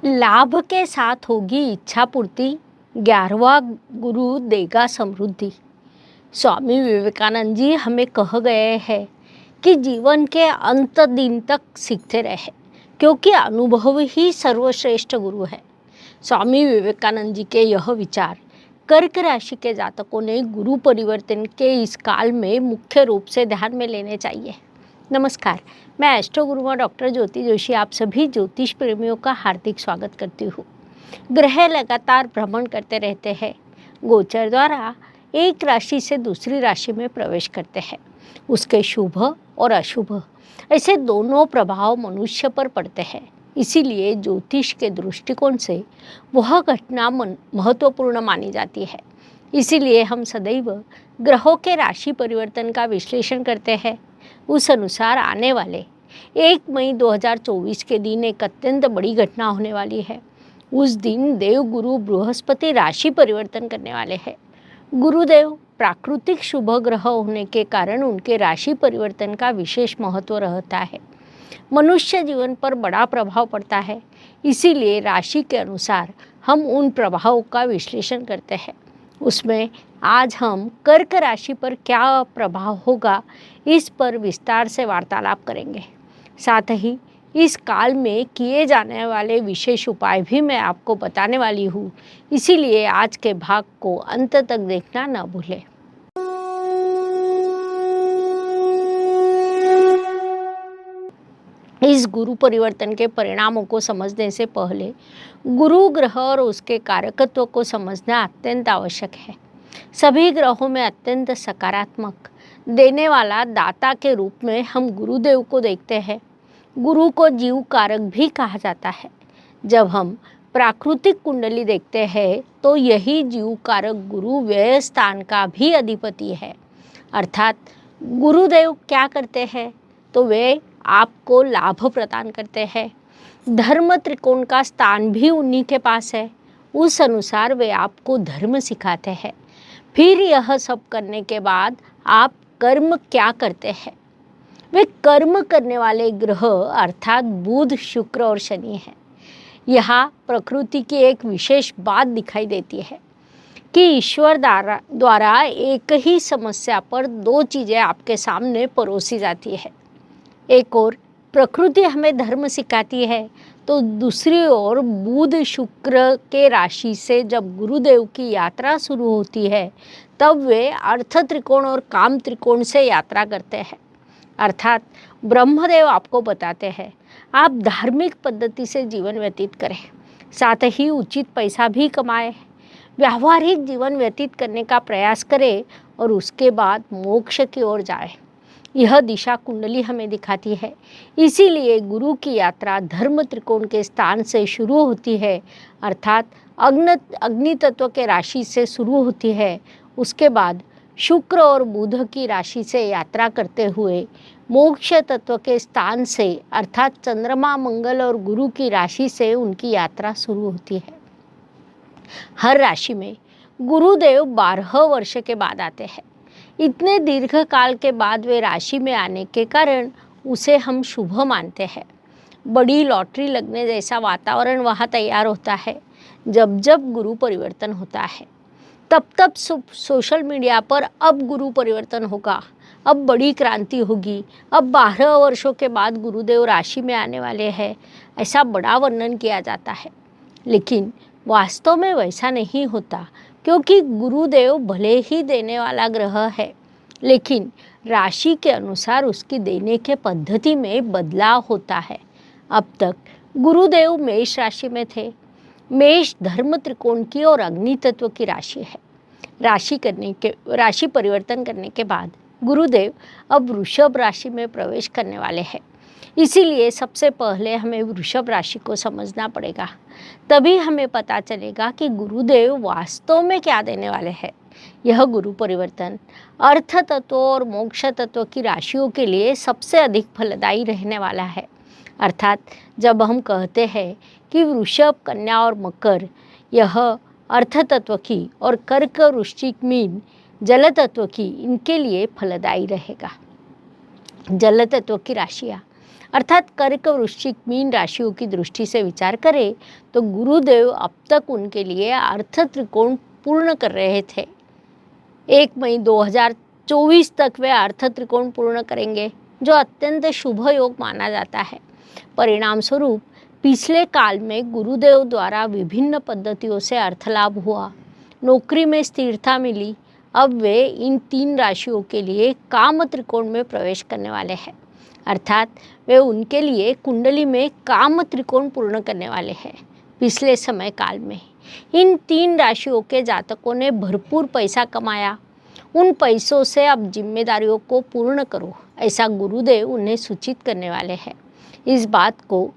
लाभ के साथ होगी इच्छा पूर्ति, 11वां गुरु देगा समृद्धि। स्वामी विवेकानंद जी हमें कह गए हैं कि जीवन के अंत दिन तक सीखते रहे, क्योंकि अनुभव ही सर्वश्रेष्ठ गुरु है। स्वामी विवेकानंद जी के यह विचार कर्क राशि के जातकों ने गुरु परिवर्तन के इस काल में मुख्य रूप से ध्यान में लेने चाहिए। नमस्कार, मैं एस्ट्रो गुरुमा डॉक्टर ज्योति जोशी आप सभी ज्योतिष प्रेमियों का हार्दिक स्वागत करती हूँ। ग्रह लगातार भ्रमण करते रहते हैं। गोचर द्वारा एक राशि से दूसरी राशि में प्रवेश करते हैं। उसके शुभ और अशुभ ऐसे दोनों प्रभाव मनुष्य पर पड़ते हैं। इसीलिए ज्योतिष के दृष्टिकोण से वह घटना महत्वपूर्ण मानी जाती है। इसीलिए हम सदैव ग्रहों के राशि परिवर्तन का विश्लेषण करते हैं। उस अनुसार आने वाले 1 मई 2024 के दिन एक अत्यंत बड़ी घटना होने वाली है। उस दिन देव गुरु बृहस्पति राशि परिवर्तन करने वाले हैं। गुरुदेव प्राकृतिक शुभ ग्रह होने के कारण उनके राशि परिवर्तन का विशेष महत्व रहता है। मनुष्य जीवन पर बड़ा प्रभाव पड़ता है। इसीलिए राशि के अनुसार हम उन प्रभावों का विश्लेषण करते हैं। उसमें आज हम कर्क राशि पर क्या प्रभाव होगा, इस पर विस्तार से वार्तालाप करेंगे। साथ ही इस काल में किए जाने वाले विशेष उपाय भी मैं आपको बताने वाली हूँ। इसीलिए आज के भाग को अंत तक देखना न भूलें। इस गुरु परिवर्तन के परिणामों को समझने से पहले गुरु ग्रह और उसके कारकत्व को समझना अत्यंत आवश्यक है। सभी ग्रहों में अत्यंत सकारात्मक देने वाला दाता के रूप में हम गुरुदेव को देखते हैं। गुरु को जीव कारक भी कहा जाता है। जब हम प्राकृतिक कुंडली देखते हैं तो यही जीव कारक गुरु व्यय स्थान का भी अधिपति है। अर्थात गुरुदेव क्या करते हैं तो वे आपको लाभ प्रदान करते हैं। धर्म त्रिकोण का स्थान भी उन्हीं के पास है। उस अनुसार वे आपको धर्म सिखाते हैं। फिर यह सब करने के बाद आप कर्म क्या करते हैं? वे कर्म करने वाले ग्रह अर्थात बुध, शुक्र और शनि हैं। यहाँ प्रकृति की एक विशेष बात दिखाई देती है कि ईश्वर द्वारा एक ही समस्या पर दो चीज़ें आपके सामने परोसी जाती है। एक ओर प्रकृति हमें धर्म सिखाती है तो दूसरी ओर बुध शुक्र के राशि से जब गुरुदेव की यात्रा शुरू होती है तब वे अर्थ त्रिकोण और काम त्रिकोण से यात्रा करते हैं। अर्थात ब्रह्मदेव आपको बताते हैं आप धार्मिक पद्धति से जीवन व्यतीत करें, साथ ही उचित पैसा भी कमाएं, व्यावहारिक जीवन व्यतीत करने का प्रयास करें और उसके बाद मोक्ष की ओर जाएं। यह दिशा कुंडली हमें दिखाती है। इसीलिए गुरु की यात्रा धर्म त्रिकोण के स्थान से शुरू होती है, अर्थात अग्नि तत्व के राशि से शुरू होती है। उसके बाद शुक्र और बुध की राशि से यात्रा करते हुए मोक्ष तत्व के स्थान से अर्थात चंद्रमा, मंगल और गुरु की राशि से उनकी यात्रा शुरू होती है। हर राशि में गुरुदेव 12 वर्ष के बाद आते हैं। इतने दीर्घ काल के बाद वे राशि में आने के कारण उसे हम शुभ मानते हैं। बड़ी लॉटरी लगने जैसा वातावरण वहाँ तैयार होता है। जब जब गुरु परिवर्तन होता है तब तब सोशल मीडिया पर अब गुरु परिवर्तन होगा, अब बड़ी क्रांति होगी, अब 12 वर्षों के बाद गुरुदेव राशि में आने वाले हैं, ऐसा बड़ा वर्णन किया जाता है। लेकिन वास्तव में वैसा नहीं होता, क्योंकि गुरुदेव भले ही देने वाला ग्रह है, लेकिन राशि के अनुसार उसकी देने के पद्धति में बदलाव होता है। अब तक गुरुदेव मेष राशि में थे। मेष धर्म त्रिकोण की और अग्नि तत्व की राशि है। राशि परिवर्तन करने के बाद गुरुदेव अब वृषभ राशि में प्रवेश करने वाले हैं। इसीलिए सबसे पहले हमें वृषभ राशि को समझना पड़ेगा, तभी हमें पता चलेगा कि गुरुदेव वास्तव में क्या देने वाले हैं। यह गुरु परिवर्तन अर्थ तत्व और मोक्ष तत्व की राशियों के लिए सबसे अधिक फलदायी रहने वाला है। अर्थात जब हम कहते हैं कि वृषभ, कन्या और मकर यह अर्थ तत्व की और कर्क, वृश्चिक, मीन जल तत्व की, इनके लिए फलदायी रहेगा। जल तत्व की राशियाँ अर्थात कर्क, वृश्चिक, मीन राशियों की दृष्टि से विचार करें तो गुरुदेव अब तक उनके लिए अर्थ त्रिकोण पूर्ण कर रहे थे। 1 मई 2024 तक वे अर्थ त्रिकोण पूर्ण करेंगे, जो अत्यंत शुभ योग माना जाता है। परिणाम स्वरूप पिछले काल में गुरुदेव द्वारा विभिन्न पद्धतियों से अर्थ लाभ हुआ, नौकरी में स्थिरता मिली। अब वे इन 3 राशियों के लिए काम त्रिकोण में प्रवेश करने वाले हैं, अर्थात वे उनके लिए कुंडली में काम त्रिकोण पूर्ण करने वाले हैं। पिछले समय काल में इन 3 राशियों के जातकों ने भरपूर पैसा कमाया। उन पैसों से अब जिम्मेदारियों को पूर्ण करो, ऐसा गुरुदेव उन्हें सूचित करने वाले हैं। इस बात को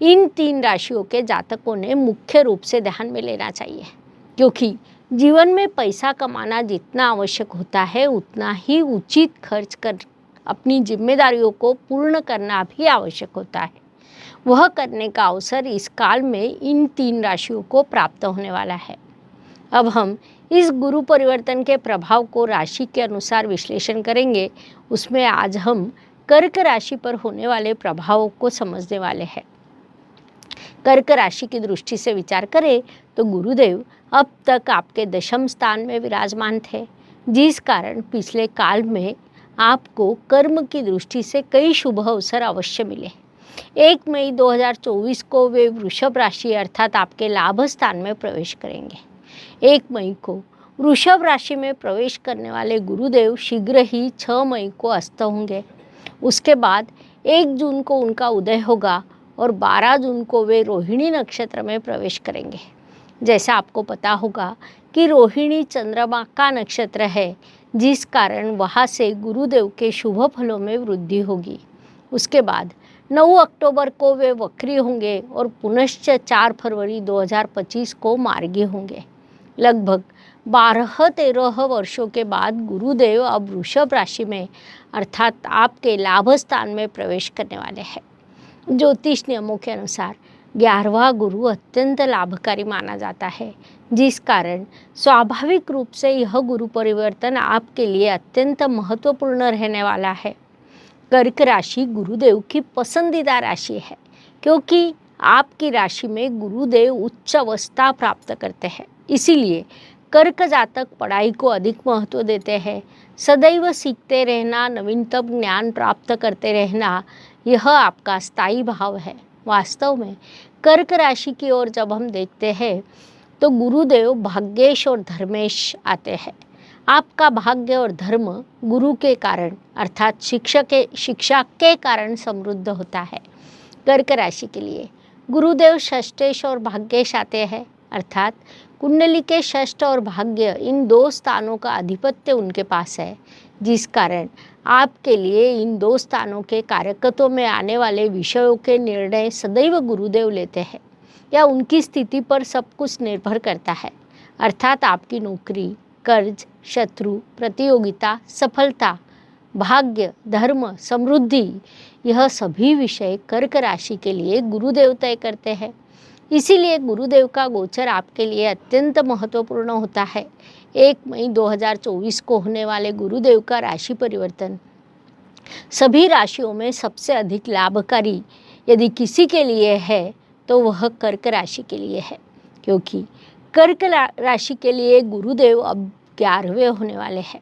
इन 3 राशियों के जातकों ने मुख्य रूप से ध्यान में लेना चाहिए, क्योंकि जीवन में पैसा कमाना जितना आवश्यक होता है उतना ही उचित खर्च कर अपनी जिम्मेदारियों को पूर्ण करना भी आवश्यक होता है। वह करने का अवसर इस काल में इन 3 राशियों को प्राप्त होने वाला है। अब हम इस गुरु परिवर्तन के प्रभाव को राशि के अनुसार विश्लेषण करेंगे। उसमें आज हम कर्क राशि पर होने वाले प्रभावों को समझने वाले हैं। कर्क राशि की दृष्टि से विचार करें तो गुरुदेव अब तक आपके दशम स्थान में विराजमान थे, जिस कारण पिछले काल में आपको कर्म की दृष्टि से कई शुभ अवसर अवश्य मिले। 1 मई 2024 को वे वृषभ राशि अर्थात आपके लाभ स्थान में प्रवेश करेंगे। 1 मई को वृषभ राशि में प्रवेश करने वाले गुरुदेव शीघ्र ही 6 मई को अस्त होंगे। उसके बाद 1 जून को उनका उदय होगा और 12 जून को वे रोहिणी नक्षत्र में प्रवेश करेंगे। जैसा आपको पता होगा कि रोहिणी चंद्रमा का नक्षत्र है, जिस कारण वहाँ से गुरुदेव के शुभ फलों में वृद्धि होगी। उसके बाद 9 अक्टूबर को वे वक्री होंगे और पुनश्च 4 फरवरी 2025 को मार्गी होंगे। लगभग 12-13 वर्षों के बाद गुरुदेव अब वृषभ राशि में अर्थात आपके लाभ स्थान में प्रवेश करने वाले हैं। ज्योतिष नियमों के अनुसार 11वां गुरु अत्यंत लाभकारी माना जाता है, जिस कारण स्वाभाविक रूप से यह गुरु परिवर्तन आपके लिए अत्यंत महत्वपूर्ण रहने वाला है। कर्क राशि गुरुदेव की पसंदीदा राशि है, क्योंकि आपकी राशि में गुरुदेव उच्च अवस्था प्राप्त करते हैं। इसीलिए कर्क जातक पढ़ाई को अधिक महत्व देते हैं। सदैव सीखते रहना, नवीनतम ज्ञान प्राप्त करते रहना, यह आपका स्थायी भाव है। वास्तव में कर्क राशि की ओर जब हम देखते हैं तो गुरुदेव भाग्येश और धर्मेश आते हैं। आपका भाग्य और धर्म गुरु के कारण अर्थात शिक्षा के कारण समृद्ध होता है। कर्क राशि के लिए गुरुदेव षष्ठेश और भाग्येश आते हैं, अर्थात कुंडली के षष्ठ और भाग्य इन 2 स्थानों का आधिपत्य उनके पास है, जिस कारण आपके लिए इन 2 स्थानों के कारकत्व में आने वाले विषयों के निर्णय सदैव गुरुदेव लेते हैं, या उनकी स्थिति पर सब कुछ निर्भर करता है। अर्थात आपकी नौकरी, कर्ज, शत्रु, प्रतियोगिता, सफलता, भाग्य, धर्म, समृद्धि, यह सभी विषय कर्क राशि के लिए गुरुदेव तय करते हैं। इसीलिए गुरुदेव का गोचर आपके लिए अत्यंत महत्वपूर्ण होता है। 1 मई 2024 को होने वाले गुरुदेव का राशि परिवर्तन सभी राशियों में सबसे अधिक लाभकारी यदि किसी के लिए है तो वह कर्क राशि के लिए है, क्योंकि कर्क राशि के लिए गुरुदेव अब 11वें होने वाले हैं।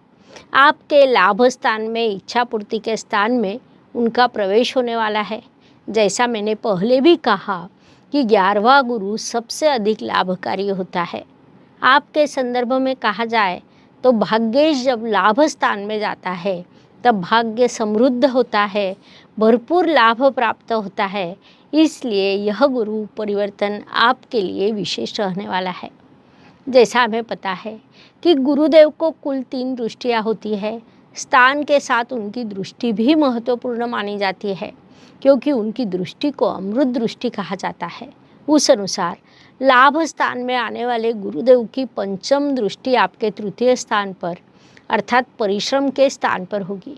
आपके लाभ स्थान में, इच्छा पूर्ति के स्थान में उनका प्रवेश होने वाला है। जैसा मैंने पहले भी कहा कि 11वां गुरु सबसे अधिक लाभकारी होता है। आपके संदर्भ में कहा जाए तो भाग्येश जब लाभ स्थान में जाता है तब भाग्य समृद्ध होता है, भरपूर लाभ प्राप्त होता है। इसलिए यह गुरु परिवर्तन आपके लिए विशेष रहने वाला है। जैसा हमें पता है कि गुरुदेव को कुल 3 दृष्टियाँ होती है। स्थान के साथ उनकी दृष्टि भी महत्वपूर्ण मानी जाती है, क्योंकि उनकी दृष्टि को अमृत दृष्टि कहा जाता है। उस अनुसार लाभ स्थान में आने वाले गुरुदेव की 5म दृष्टि आपके 3य स्थान पर अर्थात परिश्रम के स्थान पर होगी।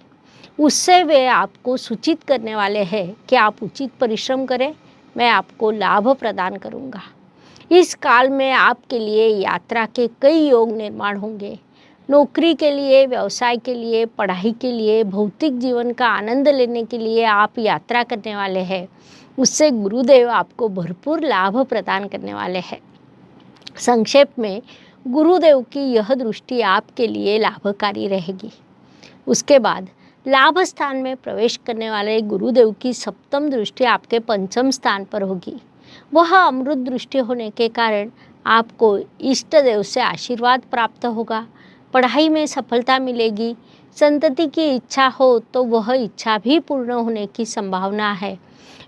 उससे वे आपको सूचित करने वाले हैं कि आप उचित परिश्रम करें, मैं आपको लाभ प्रदान करूंगा। इस काल में आपके लिए यात्रा के कई योग निर्माण होंगे। नौकरी के लिए, व्यवसाय के लिए, पढ़ाई के लिए, भौतिक जीवन का आनंद लेने के लिए आप यात्रा करने वाले हैं, उससे गुरुदेव आपको भरपूर लाभ प्रदान करने वाले हैं। संक्षेप में गुरुदेव की यह दृष्टि आपके लिए लाभकारी रहेगी। उसके बाद लाभ स्थान में प्रवेश करने वाले गुरुदेव की सप्तम दृष्टि आपके पंचम स्थान पर होगी। वह अमृत दृष्टि होने के कारण आपको इष्ट देव से आशीर्वाद प्राप्त होगा, पढ़ाई में सफलता मिलेगी, संतति की इच्छा हो तो वह इच्छा भी पूर्ण होने की संभावना है,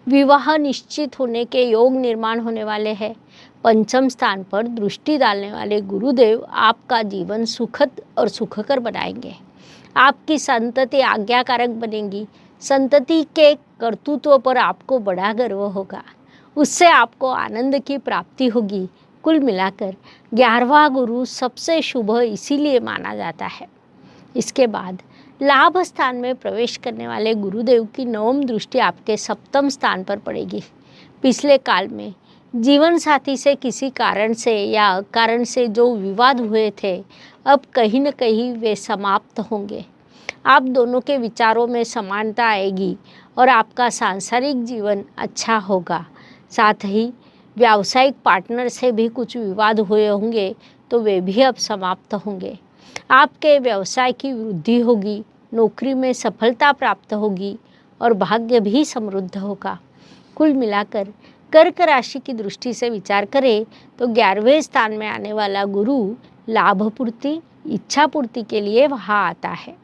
विवाह निश्चित होने के योग निर्माण होने वाले हैं। पंचम स्थान पर दृष्टि डालने वाले गुरुदेव आपका जीवन सुखद और सुखकर बनाएंगे। आपकी संतति आज्ञाकारक बनेगी। संतति के कर्तृत्व पर आपको बड़ा गर्व होगा, उससे आपको आनंद की प्राप्ति होगी। कुल मिलाकर 11वां गुरु सबसे शुभ इसीलिए माना जाता है। इसके बाद लाभ स्थान में प्रवेश करने वाले गुरुदेव की नवम दृष्टि आपके सप्तम स्थान पर पड़ेगी। पिछले काल में जीवन साथी से किसी कारण से या अकारण से जो विवाद हुए थे, अब कहीं न कहीं वे समाप्त होंगे। आप दोनों के विचारों में समानता आएगी और आपका सांसारिक जीवन अच्छा होगा। साथ ही व्यावसायिक पार्टनर से भी कुछ विवाद हुए होंगे तो वे भी अब समाप्त होंगे। आपके व्यवसाय की वृद्धि होगी, नौकरी में सफलता प्राप्त होगी और भाग्य भी समृद्ध होगा। कुल मिलाकर कर्क राशि की दृष्टि से विचार करें तो 11वें स्थान में आने वाला गुरु लाभ पूर्ति, इच्छा पूर्ति के लिए वहाँ आता है।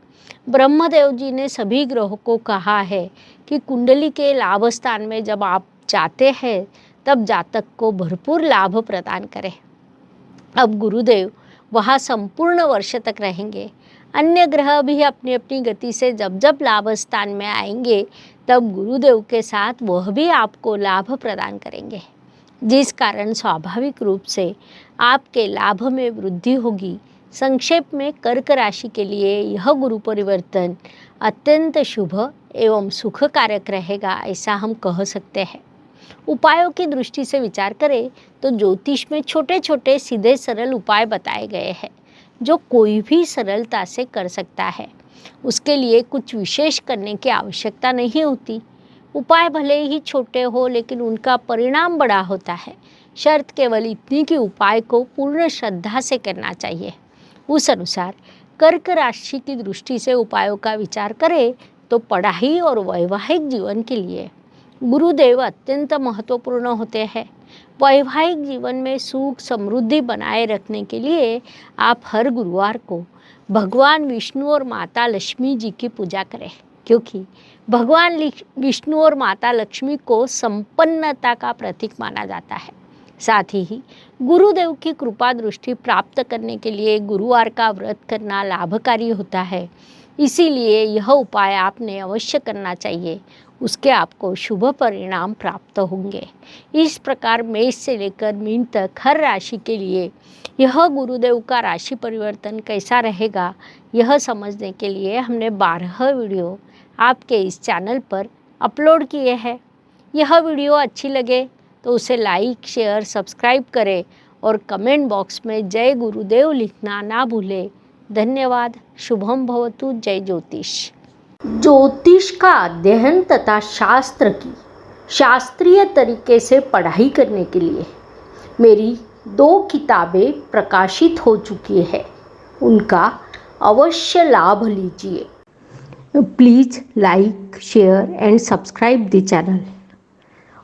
ब्रह्मदेव जी ने सभी ग्रहों को कहा है कि कुंडली के लाभ स्थान में जब आप जाते हैं तब जातक को भरपूर लाभ प्रदान करें। अब गुरुदेव वहाँ संपूर्ण वर्ष तक रहेंगे। अन्य ग्रह भी अपनी अपनी गति से जब जब लाभ स्थान में आएंगे तब गुरुदेव के साथ वह भी आपको लाभ प्रदान करेंगे, जिस कारण स्वाभाविक रूप से आपके लाभ में वृद्धि होगी। संक्षेप में कर्क राशि के लिए यह गुरु परिवर्तन अत्यंत शुभ एवं सुखकारक रहेगा, ऐसा हम कह सकते हैं। उपायों की दृष्टि से विचार करें तो ज्योतिष में छोटे छोटे सीधे सरल उपाय बताए गए हैं जो कोई भी सरलता से कर सकता है। उसके लिए कुछ विशेष करने की आवश्यकता नहीं होती। उपाय भले ही छोटे हो लेकिन उनका परिणाम बड़ा होता है। शर्त केवल इतनी कि उपाय को पूर्ण श्रद्धा से करना चाहिए। उस अनुसार कर्क राशि की दृष्टि से उपायों का विचार करें तो पढ़ाई और वैवाहिक जीवन के लिए गुरुदेव अत्यंत महत्वपूर्ण होते हैं। वैवाहिक जीवन में सुख समृद्धि बनाए रखने के लिए आप हर गुरुवार को भगवान विष्णु और माता लक्ष्मी जी की पूजा करें, क्योंकि भगवान विष्णु और माता लक्ष्मी को संपन्नता का प्रतीक माना जाता है। साथ ही गुरुदेव की कृपा दृष्टि प्राप्त करने के लिए गुरुवार का व्रत करना लाभकारी होता है। इसीलिए यह उपाय आपने अवश्य करना चाहिए, उसके आपको शुभ परिणाम प्राप्त होंगे। इस प्रकार मेष से लेकर मीन तक हर राशि के लिए यह गुरुदेव का राशि परिवर्तन कैसा रहेगा, यह समझने के लिए हमने 12 वीडियो आपके इस चैनल पर अपलोड किए हैं। यह वीडियो अच्छी लगे तो उसे लाइक, शेयर, सब्सक्राइब करें और कमेंट बॉक्स में जय गुरुदेव लिखना ना भूलें। धन्यवाद। शुभम भवतु। जय ज्योतिष। ज्योतिष का अध्ययन तथा शास्त्र की शास्त्रीय तरीके से पढ़ाई करने के लिए मेरी 2 किताबें प्रकाशित हो चुकी है, उनका अवश्य लाभ लीजिए। Please like, share and subscribe the channel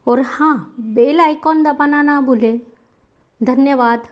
और हाँ, बेल आइकॉन दबाना ना भूलें। धन्यवाद।